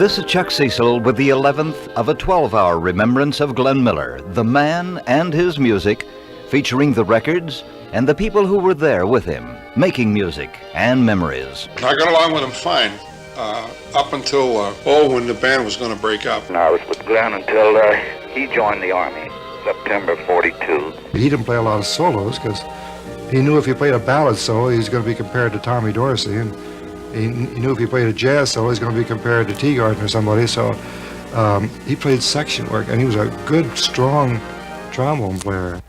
This is Chuck Cecil with the 11th of a 12-hour remembrance of Glenn Miller, the man and his music, featuring the records and the people who were there with him, making music and memories. I got along with him fine, up until, when the band was going to break up. And I was with Glenn until he joined the Army, September 42. He didn't play a lot of solos because he knew if he played a ballad solo, he was going to be compared to Tommy Dorsey, and he knew if he played a jazz solo, he was going to be compared to Teagarden or somebody, so he played section work, and he was a good, strong trombone player.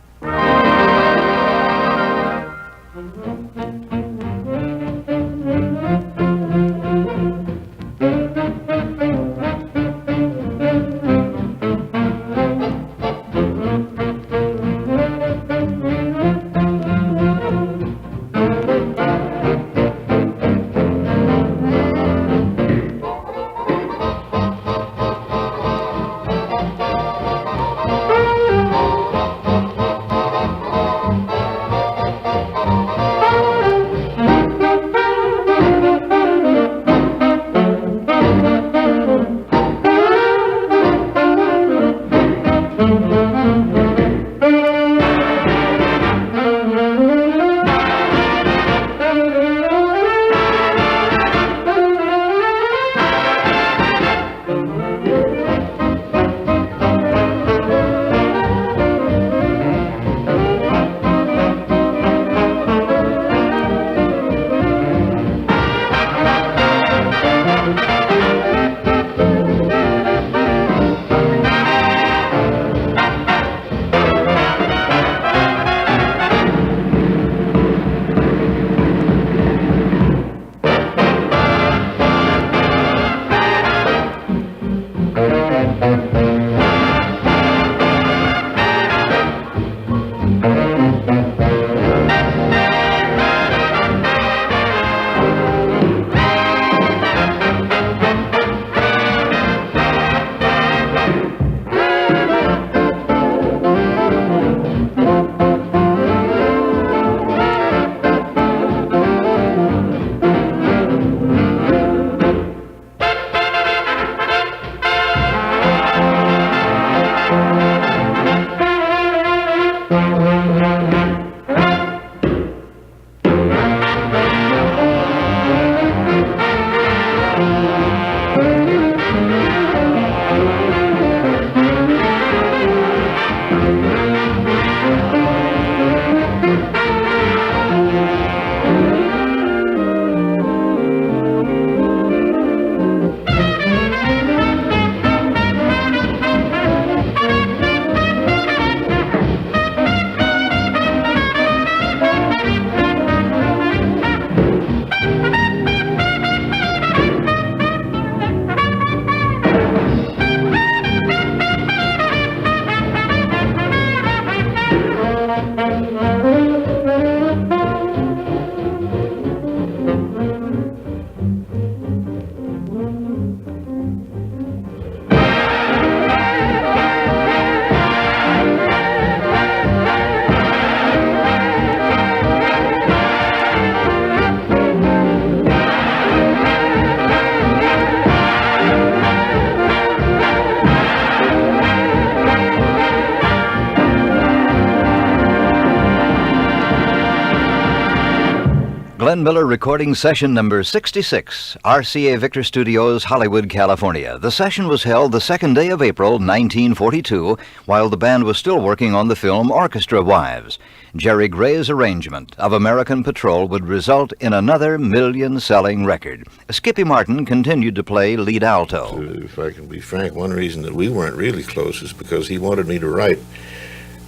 Glenn Miller recording session number 66, RCA Victor Studios, Hollywood, California. The session was held the second day of April, 1942, while the band was still working on the film Orchestra Wives. Jerry Gray's arrangement of American Patrol would result in another million-selling record. Skippy Martin continued to play lead alto. If I can be frank, one reason that we weren't really close is because he wanted me to write.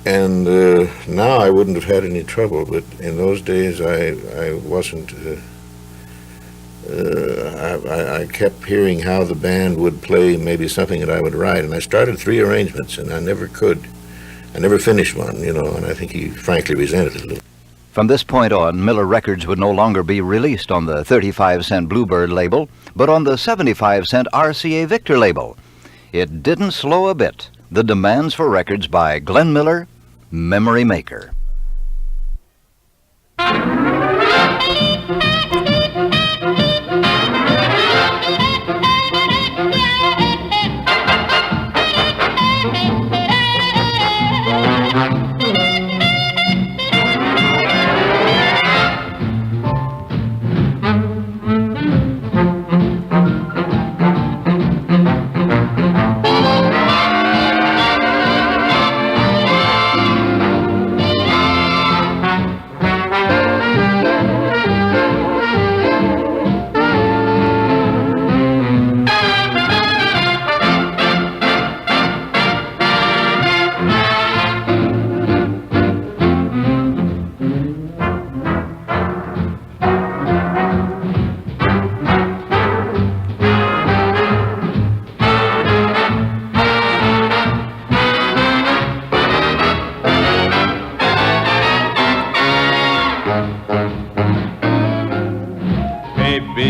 And now I wouldn't have had any trouble, but in those days I wasn't. I kept hearing how the band would play maybe something that I would write, and I started 3 arrangements, and I never could. I never finished one, and I think he frankly resented it a little. From this point on, Miller records would no longer be released on the 35-cent Bluebird label, but on the 75-cent RCA Victor label. It didn't slow a bit. The demands for records by Glenn Miller, Memory Maker.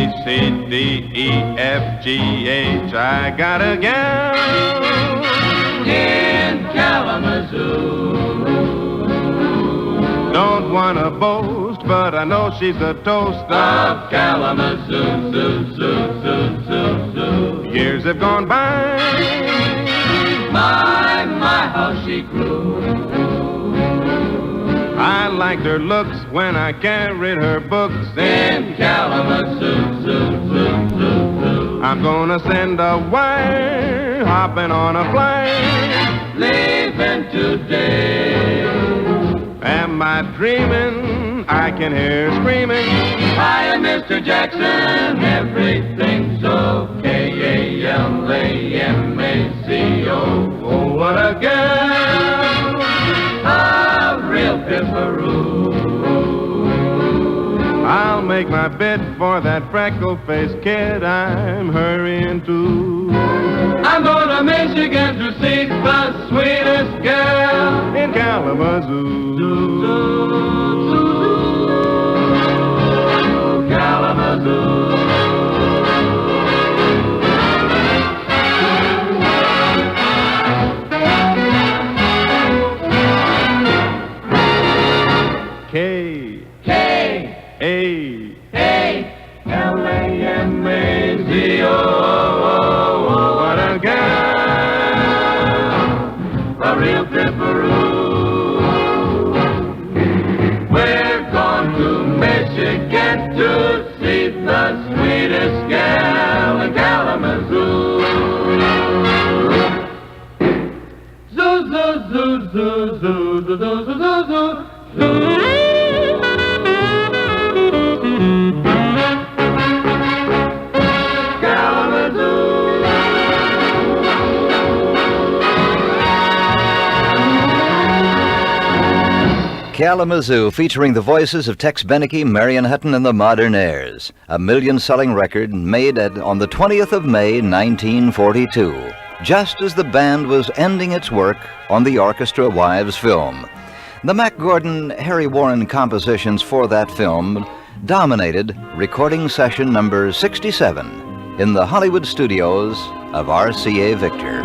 B, C, D, E, F, G, H. I got a gal in Kalamazoo. Don't wanna boast, but I know she's a toast of Kalamazoo. Zoo, zoo, zoo, zoo, zoo. Years have gone by. My, how she grew. I liked her looks when I carried her books in Kalamazoo. Zoo, zoo, zoo, zoo. I'm gonna send a wire, hopping on a flight, leaving today. Am I dreaming? I can hear her screaming. Hiya, Mr. Jackson, everything's okay. A-L-A-M-A-C-O. Oh, what a girl, a real pipperoo. I'll make my bid for that freckle-faced kid I'm hurrying to. I'm going to Michigan to see the sweetest girl in Kalamazoo. Kalamazoo. K-A-L-A-M-A-Z-O. What a gal, a real pipperoo. We're going to Michigan to see the sweetest gal in Kalamazoo. Zoo, zoo, zoo, zoo, zoo, zoo, zoo, zoo, zoo, zoo. Kalamazoo, featuring the voices of Tex Beneke, Marion Hutton, and the Modernaires. A million-selling record made on the 20th of May, 1942, just as the band was ending its work on the Orchestra Wives film. The Mac Gordon-Harry Warren compositions for that film dominated recording session number 67 in the Hollywood studios of RCA Victor.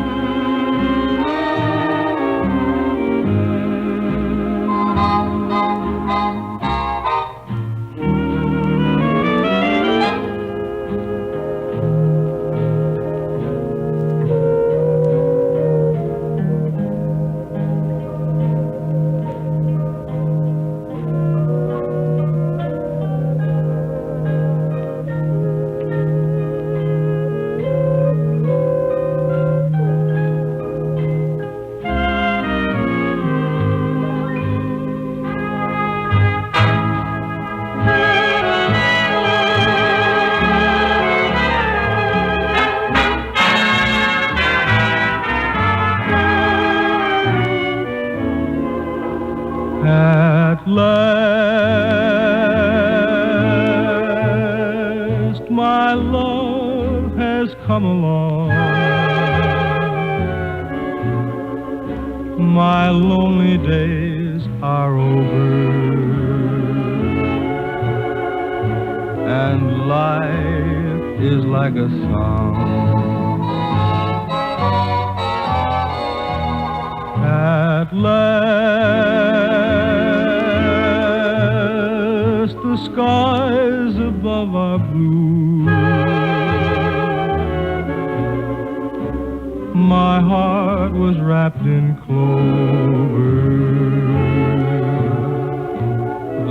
At last, my love has come along. My lonely days are over, and life is like a song. At last, the skies above are blue. My heart was wrapped in clover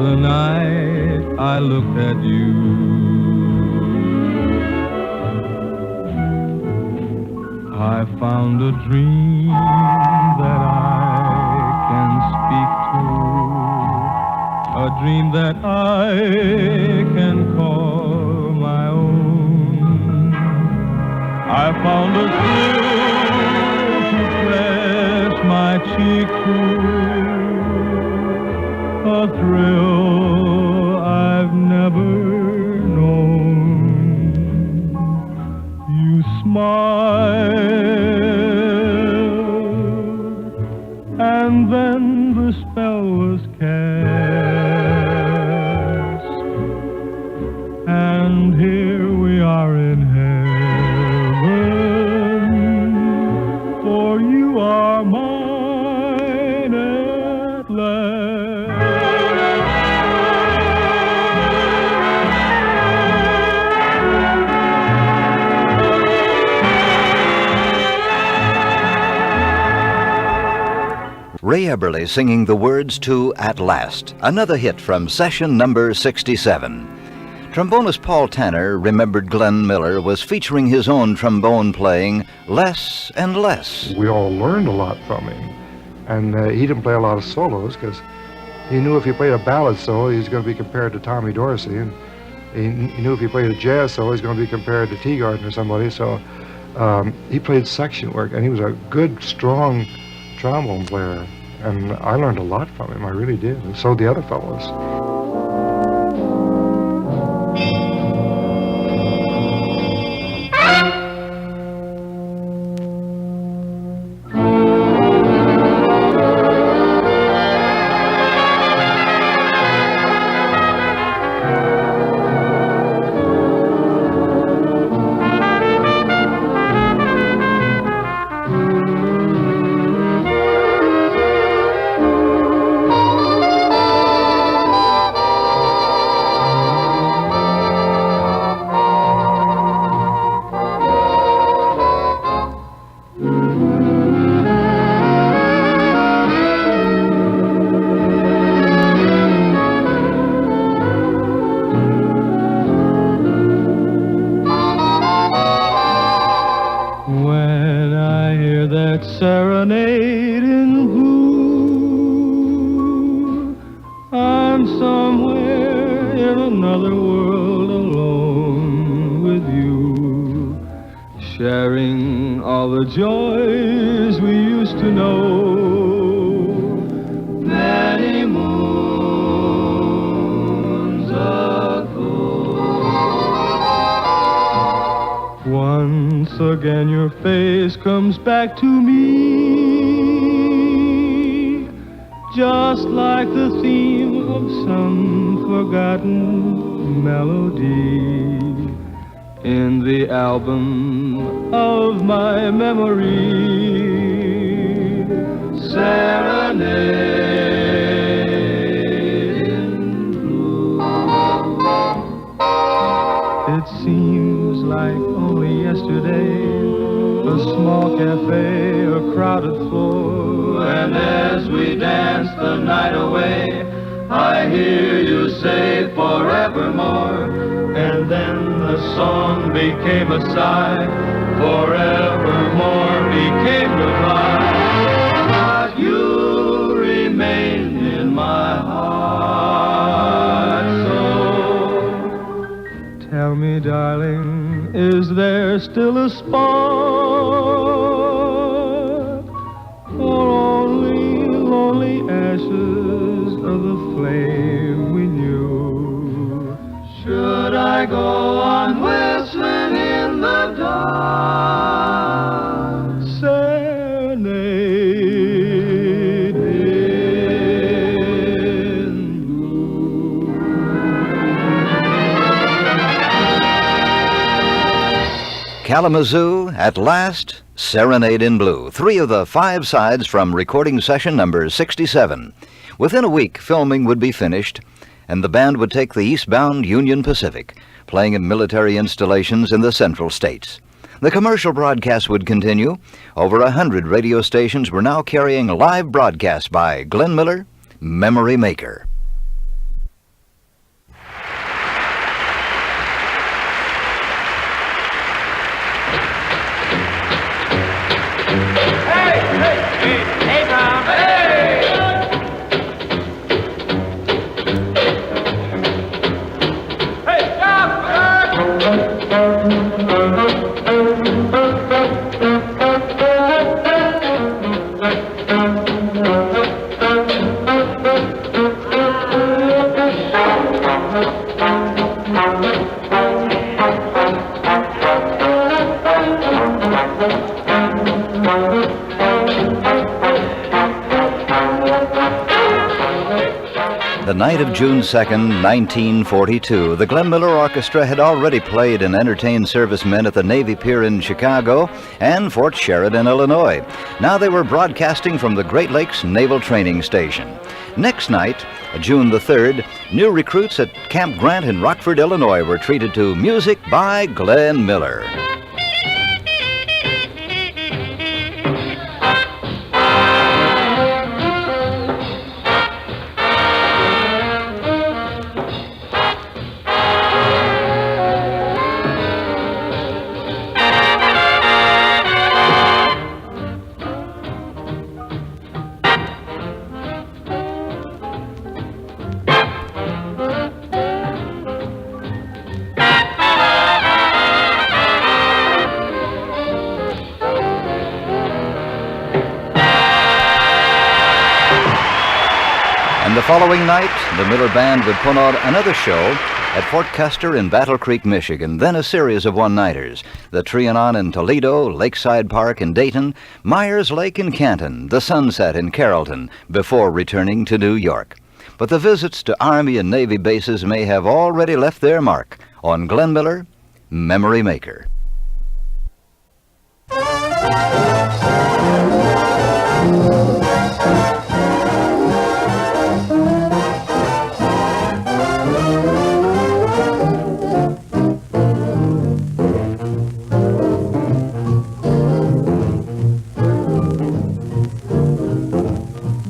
the night I looked at you. I found a dream that I can speak to, a dream that I can call my own. I found a thrill to press my cheek to, a thrill I've never known. You smiled, and then the spell was cast, and here Eberly singing the words to At Last, another hit from session number 67. Trombonist Paul Tanner remembered Glenn Miller was featuring his own trombone playing less and less. We all learned a lot from him, and he didn't play a lot of solos because he knew if he played a ballad solo, he was going to be compared to Tommy Dorsey, and he knew if he played a jazz solo, he was going to be compared to Teagarden or somebody, so he played section work, and he was a good, strong trombone player, and I learned a lot from him, I really did, and so did the other fellows. Serenade in blue. I'm somewhere in another world alone with you, sharing all the joys we used to know. Many moons ago. Once again your face comes back to me, just like the theme of some forgotten melody in the album of my memory. Serenade in blue. It seems like only yesterday, a small cafe, a crowded floor, and as we dance the night away, I hear you say forevermore, and then the song became a sigh, forevermore became goodbye, but you remain in my heart. So tell me, darling, is there still a spark, or only lonely ashes of the flame we knew? Should I go on whistling in the dark? Serenade in blue. Kalamazoo, At Last, Serenade in Blue. 3 of the 5 sides from recording session number 67. Within a week, filming would be finished, and the band would take the eastbound Union Pacific, playing in military installations in the central states. The commercial broadcast would continue. Over 100 radio stations were now carrying live broadcasts by Glenn Miller, Memory Maker. Hey, Brown. Hey, stop! The night of June 2nd, 1942, the Glenn Miller Orchestra had already played and entertained servicemen at the Navy Pier in Chicago and Fort Sheridan, Illinois. Now they were broadcasting from the Great Lakes Naval Training Station. Next night, June the 3rd, new recruits at Camp Grant in Rockford, Illinois were treated to music by Glenn Miller. following night, the Miller Band would put on another show at Fort Custer in Battle Creek, Michigan, then a series of one-nighters. The Trianon in Toledo, Lakeside Park in Dayton, Myers Lake in Canton, the Sunset in Carrollton, before returning to New York. But the visits to Army and Navy bases may have already left their mark on Glenn Miller, Memory Maker.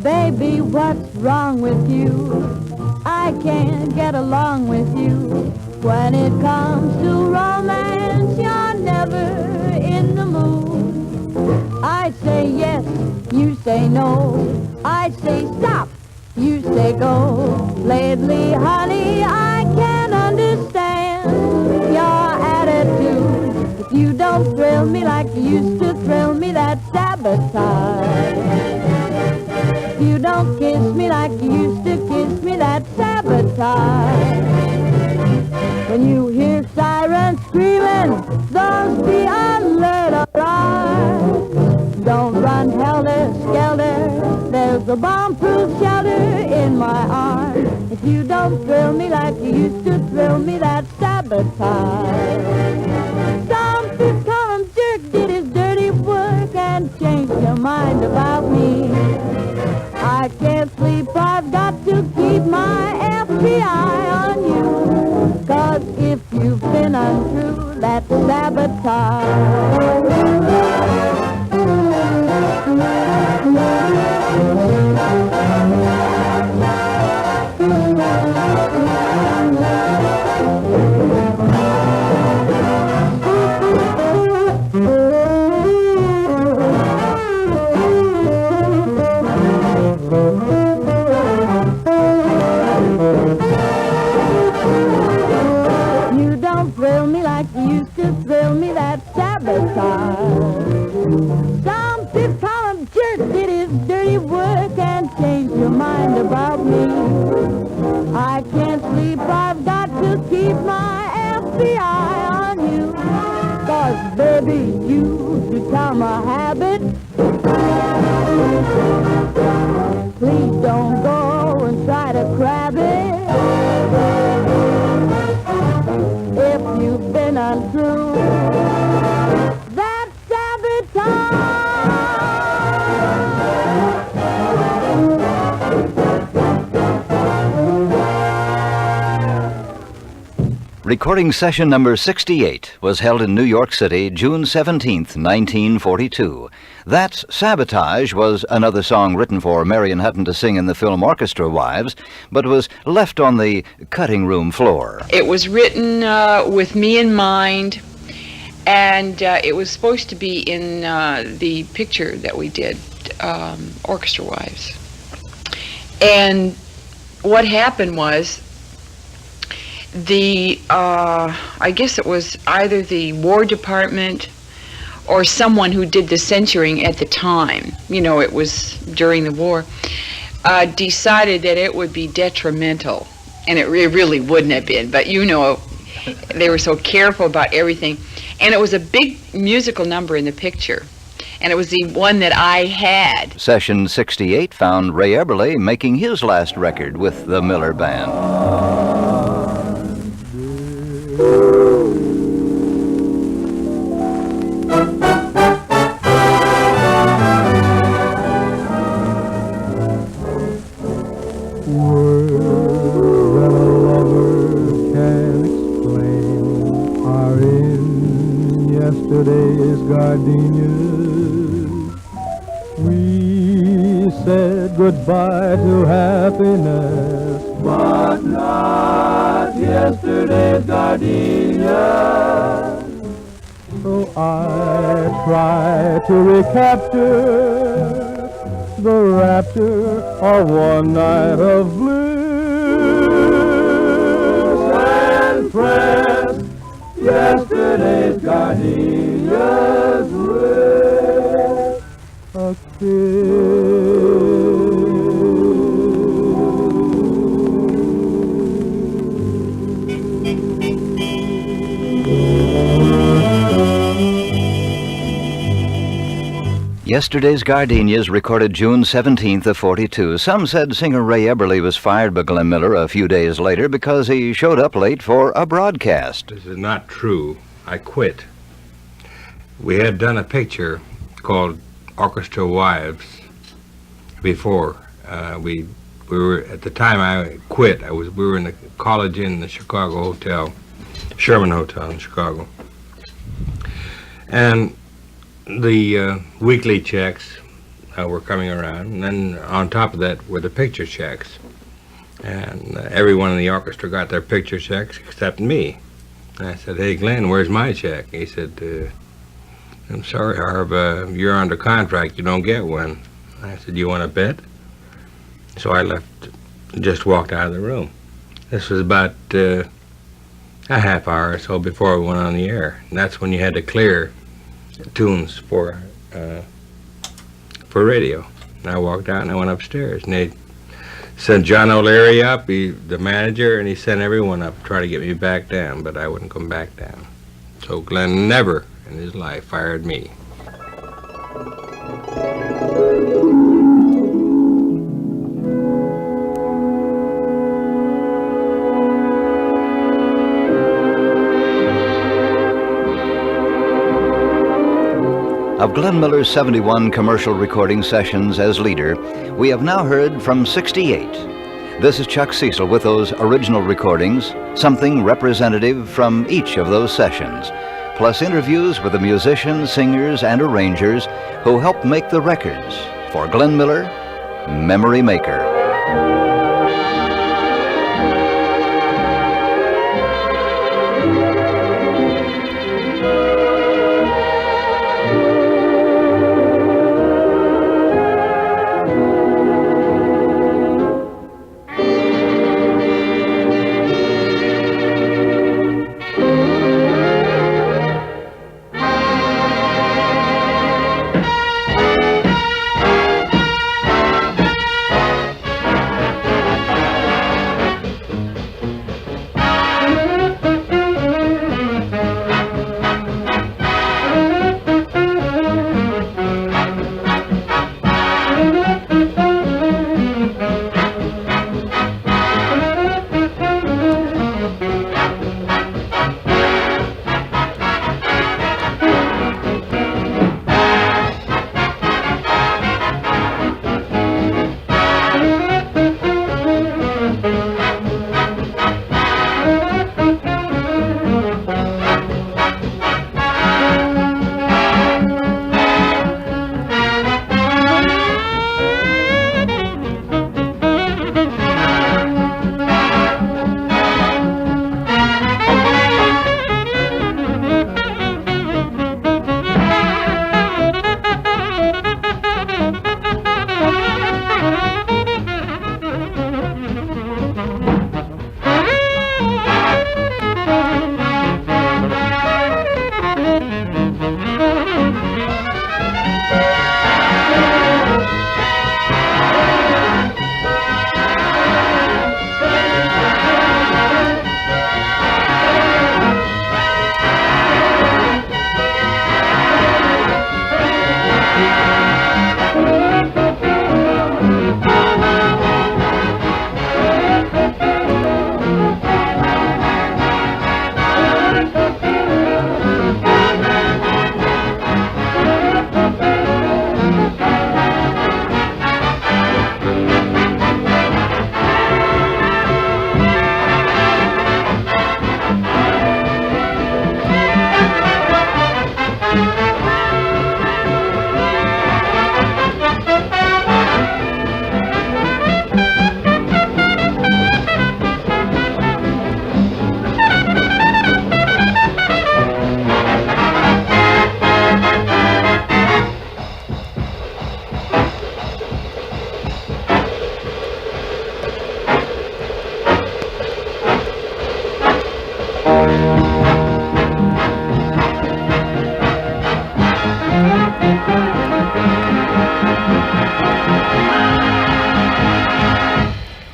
Baby, what's wrong with you? I can't get along with you. When it comes to romance, you're never in the mood. I say yes, you say no. I say stop, you say go. Lately, honey, I can't understand your attitude. If you don't thrill me like you used to thrill me, that's sabotage. You don't kiss me like you used to kiss me, that's sabotage. When you hear sirens screaming, those be alert alarm. Don't run helter-skelter, there's a bomb-proof shelter in my arms. If you don't thrill me like you used to thrill me, that's sabotage. Some fifth-column jerk did his dirty work and changed your mind about me. I can't sleep, I've got to keep my FBI on you. 'Cause if you've been untrue, that's sabotage. Some fifth-column jerk did his dirty work and changed your mind about me. I can't sleep, I've got to keep my FBI on you. 'Cause baby, you've become a habit. Please don't go and try to grab it. If you've been untrue, that's sabotage. Recording session number 68 was held in New York City, June 17th, 1942. That's Sabotage was another song written for Marion Hutton to sing in the film Orchestra Wives, but was left on the cutting room floor. It was written with me in mind, and it was supposed to be in the picture that we did, Orchestra Wives. And what happened was, I guess it was either the War Department or someone who did the censoring at the time, you know, it was during the war, decided that it would be detrimental. And it really wouldn't have been, but you know, they were so careful about everything. And it was a big musical number in the picture. And it was the one that I had. Session 68 found Ray Eberle making his last record with the Miller Band. Yesterday's gardenias, we said goodbye to happiness, but not yesterday's gardenias. So I try to recapture the rapture of one night of bliss and press yesterday's gardenias with a kiss. Yesterday's Gardenias recorded June 17th of 42. Some said singer Ray Eberly was fired by Glenn Miller a few days later because he showed up late for a broadcast. This is not true. I quit. We had done a picture called Orchestra Wives before. We were, at the time I quit, we were in the College Inn in the Chicago Hotel, Sherman Hotel in Chicago. And the weekly checks were coming around, and then on top of that were the picture checks. And everyone in the orchestra got their picture checks except me. And I said, "Hey, Glenn, where's my check?" He said, "I'm sorry, Harv, you're under contract, you don't get one." I said, "You want to bet?" So I left, just walked out of the room. This was about a half hour or so before we went on the air. And that's when you had to clear tunes for radio. And I walked out and I went upstairs. And they sent John O'Leary up, the manager, and he sent everyone up to try to get me back down, but I wouldn't come back down. So Glenn never in his life fired me. Of Glenn Miller's 71 commercial recording sessions as leader, we have now heard from 68. This is Chuck Cecil with those original recordings, something representative from each of those sessions, plus interviews with the musicians, singers, and arrangers who helped make the records for Glenn Miller, Memory Maker.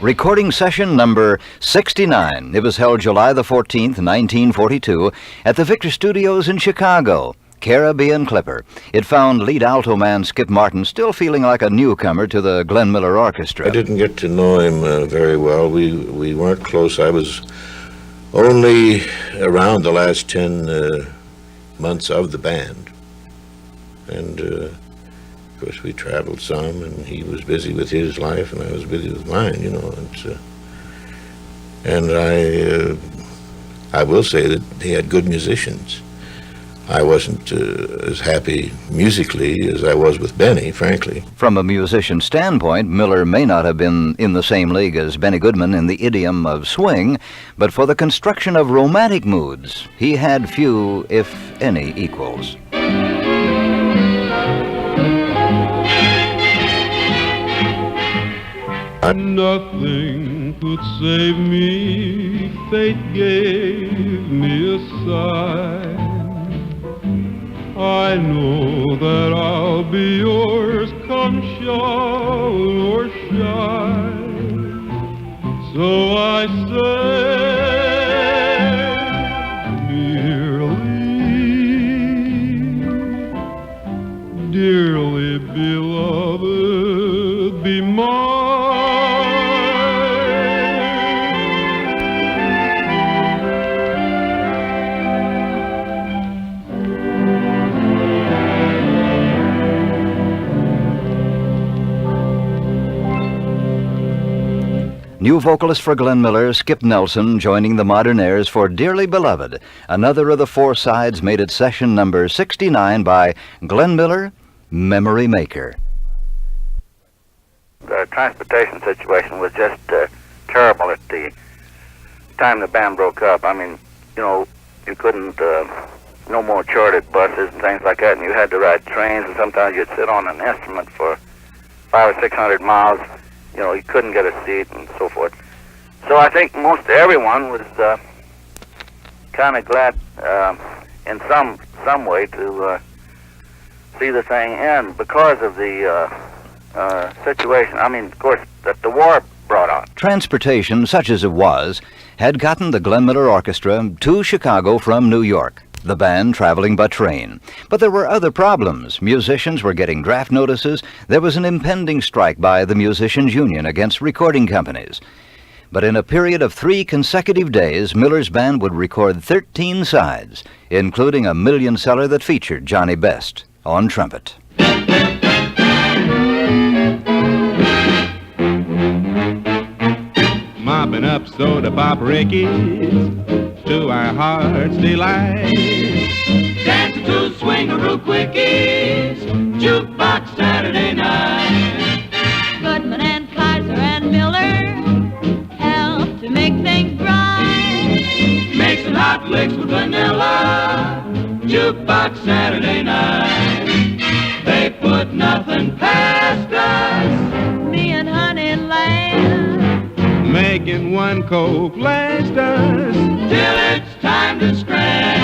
Recording session number 69. It was held July the 14th, 1942, at the Victor Studios in Chicago. Caribbean Clipper. It found lead alto man Skip Martin still feeling like a newcomer to the Glenn Miller Orchestra. I didn't get to know him very well. We weren't close. I was only around the last 10 months of the band. And, of course, we traveled some, and he was busy with his life, and I was busy with mine, you know. And I will say that he had good musicians. I wasn't as happy musically as I was with Benny, frankly. From a musician standpoint, Miller may not have been in the same league as Benny Goodman in the idiom of swing, but for the construction of romantic moods, he had few, if any, equals. Nothing could save me, fate gave me a sign. I know that I'll be yours come shower or shine. So I say, dearly, dearly beloved, be mine. New vocalist for Glenn Miller, Skip Nelson, joining the Modern Airs for Dearly Beloved. Another of the four sides made it session number 69 by Glenn Miller, Memory Maker. The transportation situation was just terrible at the time the band broke up. I mean, you know, you couldn't, no more chartered buses and things like that, and you had to ride trains, and sometimes you'd sit on an instrument for 500 or 600 miles. You know, you couldn't get a seat and so forth. So I think most everyone was kind of glad in some way to see the thing end because of the situation. I mean, of course, that the war brought on. Transportation, such as it was, had gotten the Glenn Miller Orchestra to Chicago from New York, the band traveling by train. But there were other problems. Musicians were getting draft notices. There was an impending strike by the Musicians' Union against recording companies. But in a period of 3 consecutive days, Miller's band would record 13 sides, including a million seller that featured Johnny Best on trumpet. Mopping up soda pop rickies to our heart's delight. Dancing to swingaroo quickies, jukebox Saturday night. Goodman and Kaiser and Miller help to make things bright. Make some hot licks with vanilla, jukebox Saturday night. They put nothing past us, Me and Honey Lamb, making one Coke last us till it's time to scram.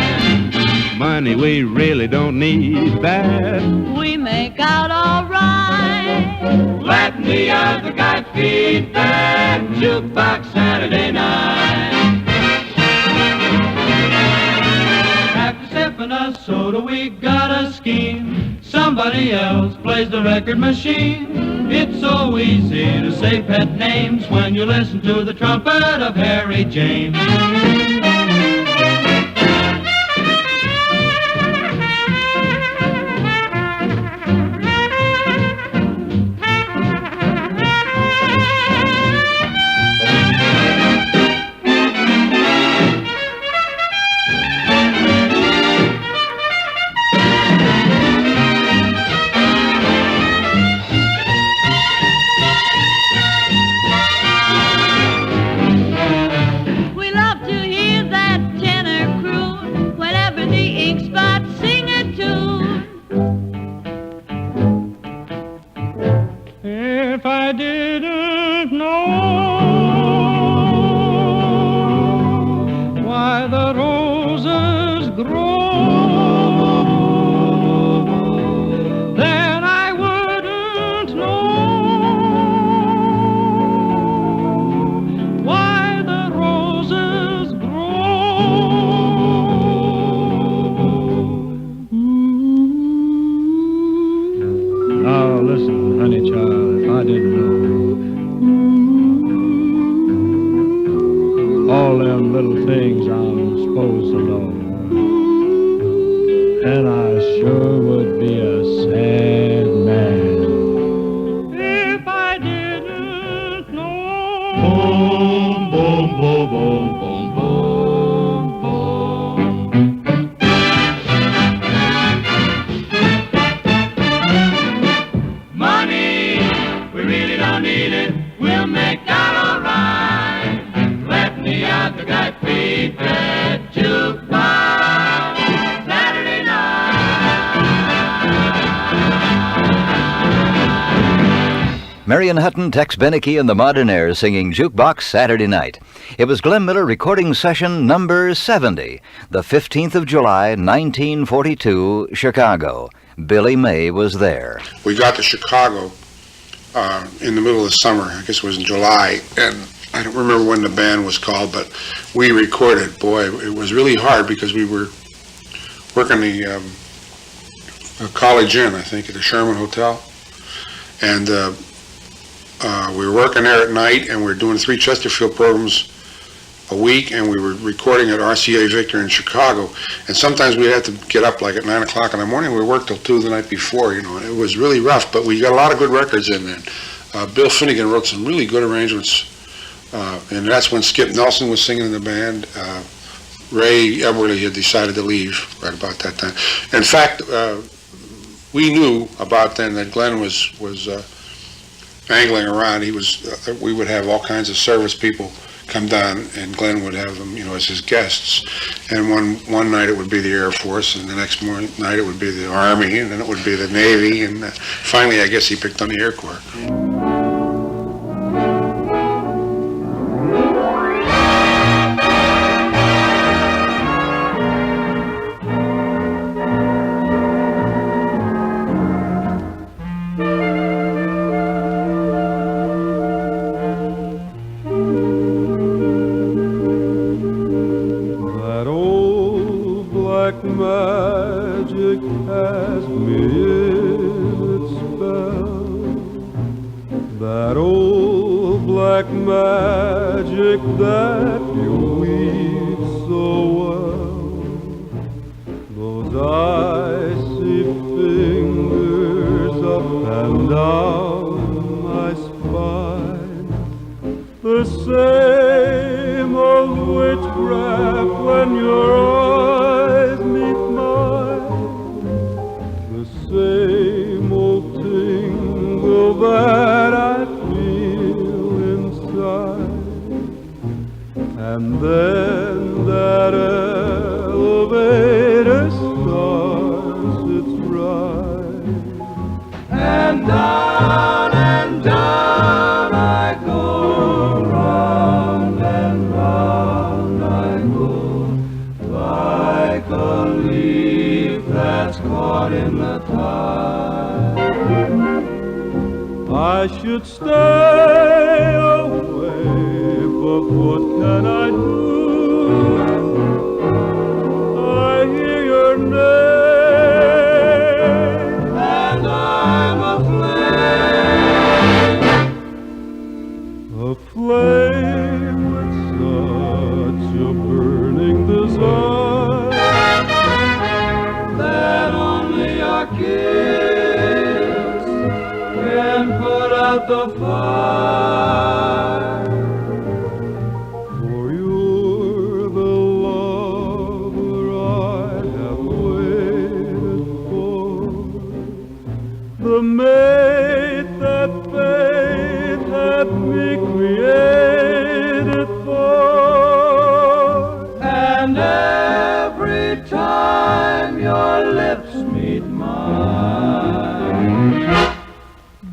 Money, we really don't need that. we make out all right. Letting the other guy feed that jukebox Saturday night. After sipping a soda, we got a scheme. Somebody else plays the record machine. It's so easy to say pet names when you listen to the trumpet of Harry James. We love to hear and I sure would be a sad man if I didn't know. Boom, boom, boom, boom, boom, boom, boom. Money, we really don't need it. We'll make out all right. Let me out the guy feed that jukebox Saturday night. Marion Hutton, Tex Beneke, and the Modernaires singing Jukebox Saturday Night. It was Glenn Miller recording session number 70, the 15th of July, 1942, Chicago. Billy May was there. We got to Chicago in the middle of the summer. I guess it was in July, and I don't remember when the band was called, but we recorded. Boy, it was really hard because we were working the College Inn, I think, at the Sherman Hotel, and we were working there at night, and we were doing 3 Chesterfield programs a week, and we were recording at RCA Victor in Chicago. And sometimes we'd have to get up like at 9 o'clock in the morning. We worked till 2 the night before, you know, and it was really rough, but we got a lot of good records in there. Bill Finnegan wrote some really good arrangements, and that's when Skip Nelson was singing in the band. Ray Eberly had decided to leave right about that time. In fact, we knew about then that Glenn was angling around. He was. We would have all kinds of service people come down, and Glenn would have them, you know, as his guests. And one night it would be the Air Force, and the next night it would be the Army, and then it would be the Navy, and finally I guess he picked on the Air Corps. Magic has me in its spell. That old black magic that you weave so well. Those icy fingers up and down my spine. The same old witchcraft when your eyes meet mine. The same old tingle that I feel inside. And then that elevator starts its ride. And down I go, round and round I go, like a leaf that's caught in the tide. I should stay away, but what can I do? I hear your name, and I'm aflame with such a burning desire that only a kiss can put out the fire. For you're the lover I have waited for, the mate that fate had me created for. And every time your lips meet mine,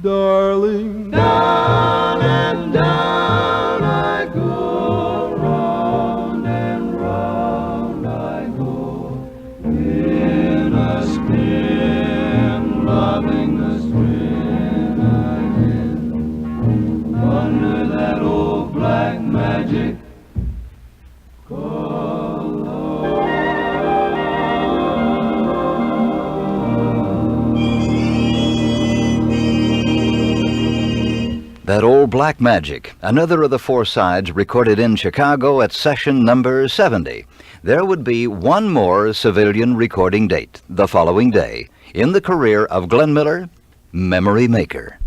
darling, down and down I go, round and round I go, in a spin, loving the spin I'm in, under that old black magic That Old Black Magic, another of the 4 sides recorded in Chicago at session number 70. there would be one more civilian recording date the following day in the career of Glenn Miller, Memory Maker.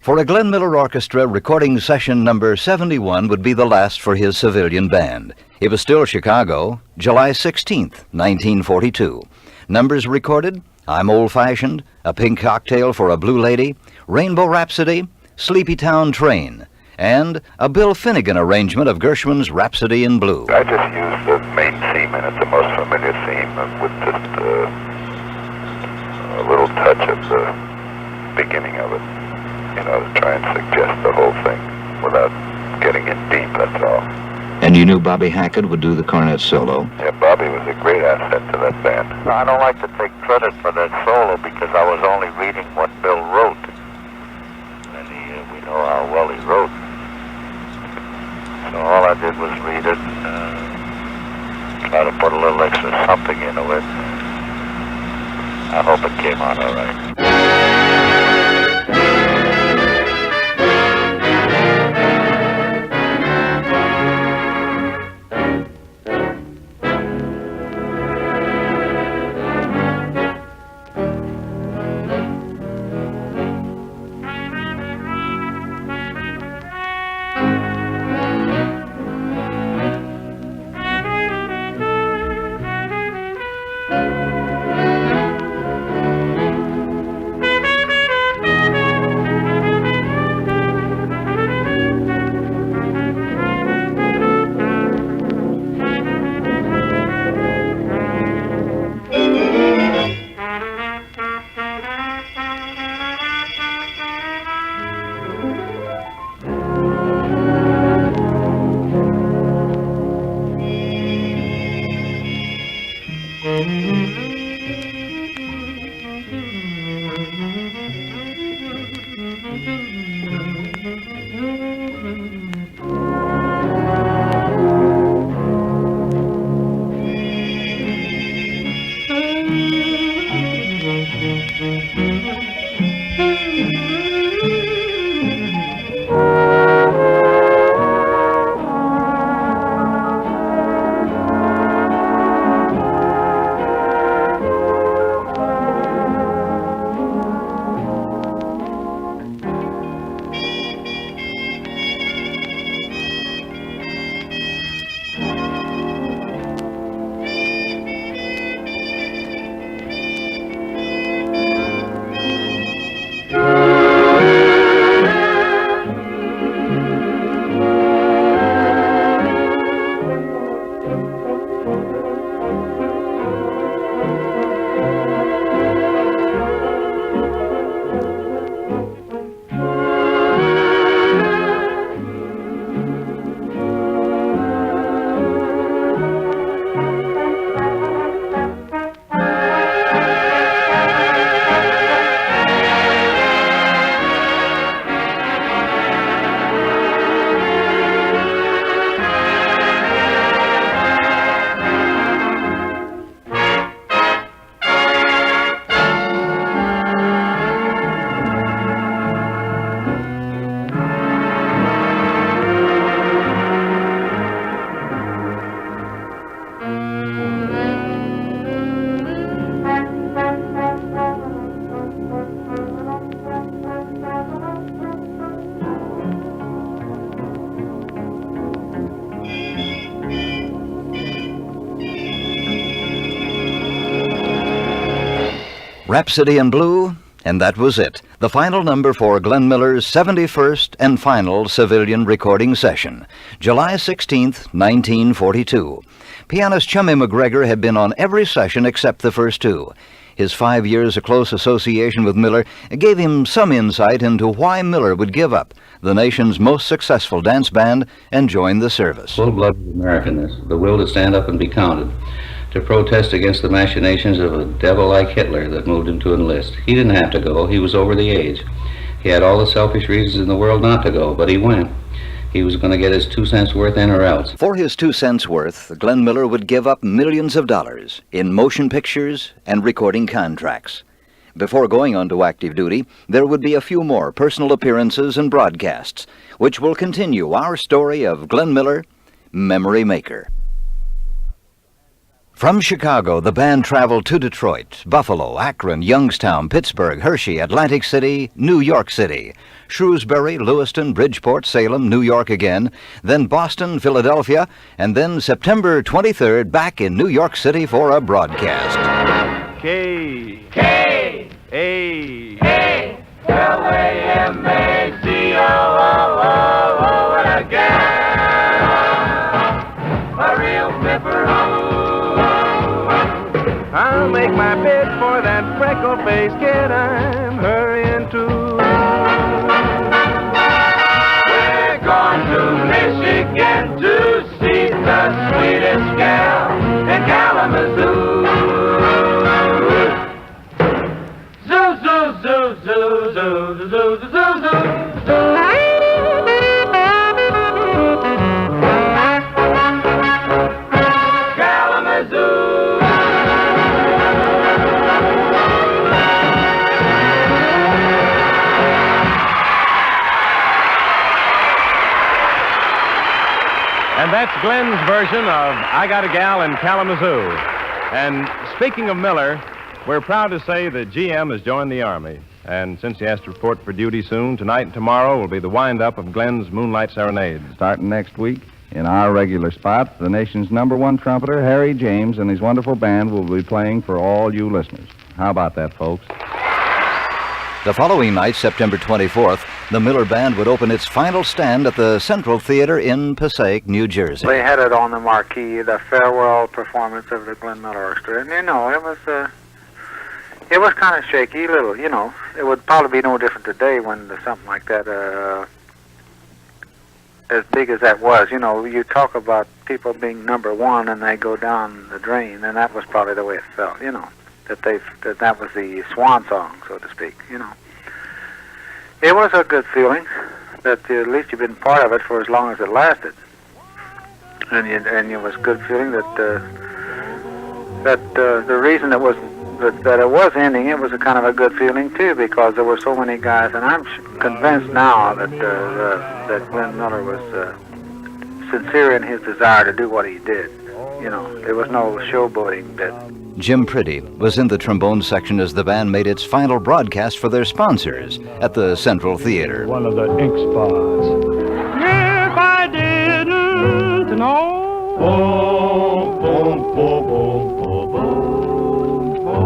For a Glenn Miller Orchestra, recording session number 71 would be the last for his civilian band. It was still Chicago, July 16th, 1942. Numbers recorded: I'm Old-Fashioned, A Pink Cocktail for a Blue Lady, Rainbow Rhapsody, Sleepy Town Train, and a Bill Finnegan arrangement of Gershwin's Rhapsody in Blue. I just used the main theme, and it's the most familiar theme, with just a little touch of the beginning of it, to try and suggest the whole thing without getting in deep, that's all. And you knew Bobby Hackett would do the cornet solo? Yeah, Bobby was a great asset to that band. I don't like to take credit for that solo because I was only reading what Bill wrote. And we know how well he wrote. So all I did was read it and try to put a little extra something into it. I hope it came out all right. Rhapsody in Blue, and that was it. The final number for Glenn Miller's 71st and final civilian recording session, July 16th, 1942. Pianist Chummy McGregor had been on every session except the first two. His 5 years of close association with Miller gave him some insight into why Miller would give up the nation's most successful dance band and join the service. Full-blooded Americanness, the will to stand up and be counted, to protest against the machinations of a devil like Hitler that moved him to enlist. He didn't have to go. He was over the age. He had all the selfish reasons in the world not to go, but he went. He was going to get his 2 cents worth in or else. For his 2 cents worth, Glenn Miller would give up millions of dollars in motion pictures and recording contracts. Before going on to active duty, there would be a few more personal appearances and broadcasts, which will continue our story of Glenn Miller, Memory Maker. From Chicago, the band traveled to Detroit, Buffalo, Akron, Youngstown, Pittsburgh, Hershey, Atlantic City, New York City, Shrewsbury, Lewiston, Bridgeport, Salem, New York again, then Boston, Philadelphia, and then September 23rd back in New York City for a broadcast. K-A-L-A-M-A-Z-O-O-O, what a gal, a real pepperoni. I'll make my bid for that freckle-faced kid I'm hurrying to. We're going to Michigan to see the sweetest gal in Kalamazoo. Zoo, zoo, zoo, zoo, zoo, zoo, zoo, zoo, zoo. And that's Glenn's version of I Got a Gal in Kalamazoo. And speaking of Miller, we're proud to say that GM has joined the Army. And since he has to report for duty soon, tonight and tomorrow will be the wind-up of Glenn's Moonlight Serenade. Starting next week, in our regular spot, the nation's #1 trumpeter, Harry James, and his wonderful band will be playing for all you listeners. How about that, folks? The following night, September 24th, the Miller Band would open its final stand at the Central Theater in Passaic, New Jersey. They had it on the marquee, the farewell performance of the Glenn Miller Orchestra, and it was kind of shaky, little, It would probably be no different today when something like that, as big as that was. You talk about people being #1 and they go down the drain, and that was probably the way it felt, that was the swan song, so to speak, It was a good feeling that at least you've been part of it for as long as it lasted. And it was a good feeling that the reason it was that it was ending, it was a kind of a good feeling too, because there were so many guys, and I'm convinced now that Glenn Miller was sincere in his desire to do what he did. There was no showboating that. Jim Priddy was in the trombone section as the band made its final broadcast for their sponsors at the Central Theater. One of the ink spots. If I didn't know. Boom, boom, boom, boom, boom, boom, boom.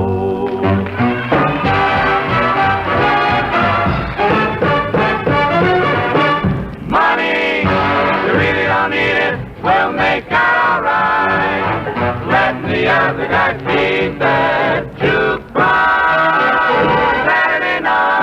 Money, you really don't need it. We'll make out all right. Let the other guy feed that jukebox Saturday night.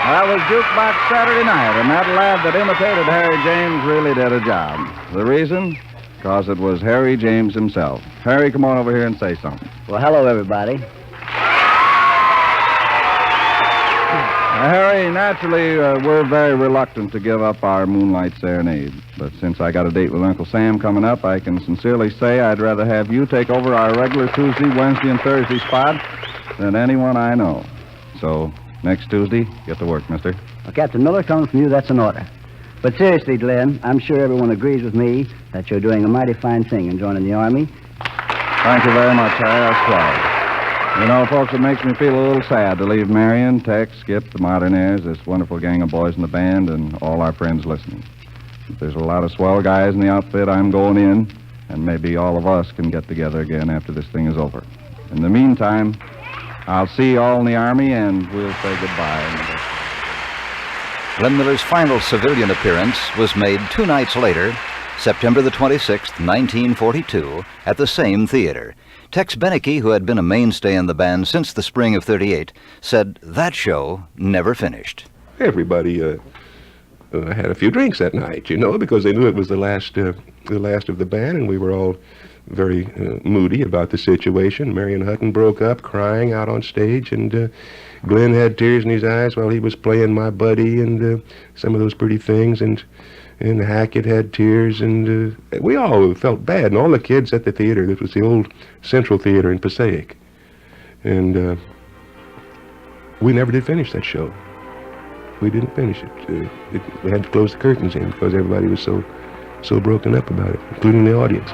That was Jukebox Saturday Night, and that lad that imitated Harry James really did a job. The reason? Because it was Harry James himself. Harry, come on over here and say something. Well, hello, everybody. Harry, naturally, we're very reluctant to give up our Moonlight Serenade. But since I got a date with Uncle Sam coming up, I can sincerely say I'd rather have you take over our regular Tuesday, Wednesday, and Thursday spot than anyone I know. So, next Tuesday, get to work, mister. Well, Captain Miller, coming from you, that's an order. But seriously, Glenn, I'm sure everyone agrees with me that you're doing a mighty fine thing in joining the Army. Thank you very much, Harry. That's swell. Folks, it makes me feel a little sad to leave Marion, Tex, Skip, the Modernaires, this wonderful gang of boys in the band, and all our friends listening. If there's a lot of swell guys in the outfit, I'm going in, and maybe all of us can get together again after this thing is over. In the meantime, I'll see you all in the Army, and we'll say goodbye. Glenn Miller's final civilian appearance was made 2 nights later, September the 26th, 1942, at the same theater. Tex Beneke, who had been a mainstay in the band since the spring of '38, said that show never finished. Everybody had a few drinks that night, because they knew it was the last of the band, and we were all very moody about the situation. Marion Hutton broke up, crying out on stage, and Glenn had tears in his eyes while he was playing My Buddy and some of those pretty things, and Hackett had tears, and we all felt bad, and all the kids at the theater. This was the old Central Theater in Passaic, and we never did finish that show. We didn't finish it. We had to close the curtains in because everybody was so broken up about it, including the audience.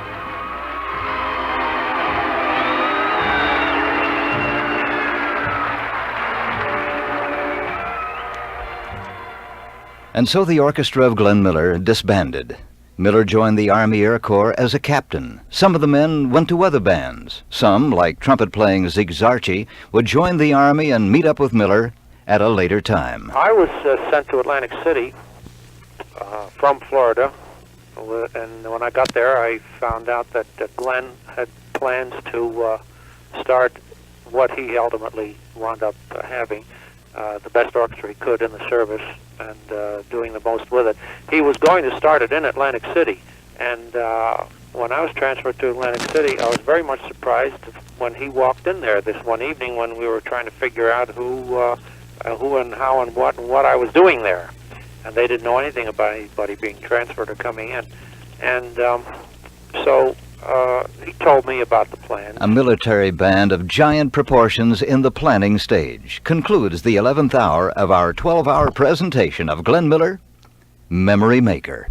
And so the orchestra of Glenn Miller disbanded. Miller joined the Army Air Corps as a captain. Some of the men went to other bands. Some, like trumpet-playing Zig Zarchi, would join the Army and meet up with Miller at a later time. I was sent to Atlantic City from Florida, and when I got there, I found out that Glenn had plans to start what he ultimately wound up having, the best orchestra he could in the service, and doing the most with it. He was going to start it in Atlantic City, and when I was transferred to Atlantic City, I was very much surprised when he walked in there this one evening when we were trying to figure out who and how and what I was doing there. And they didn't know anything about anybody being transferred or coming in. And so he told me about the plan. A military band of giant proportions in the planning stage concludes the 11th hour of our 12-hour presentation of Glenn Miller, Memory Maker.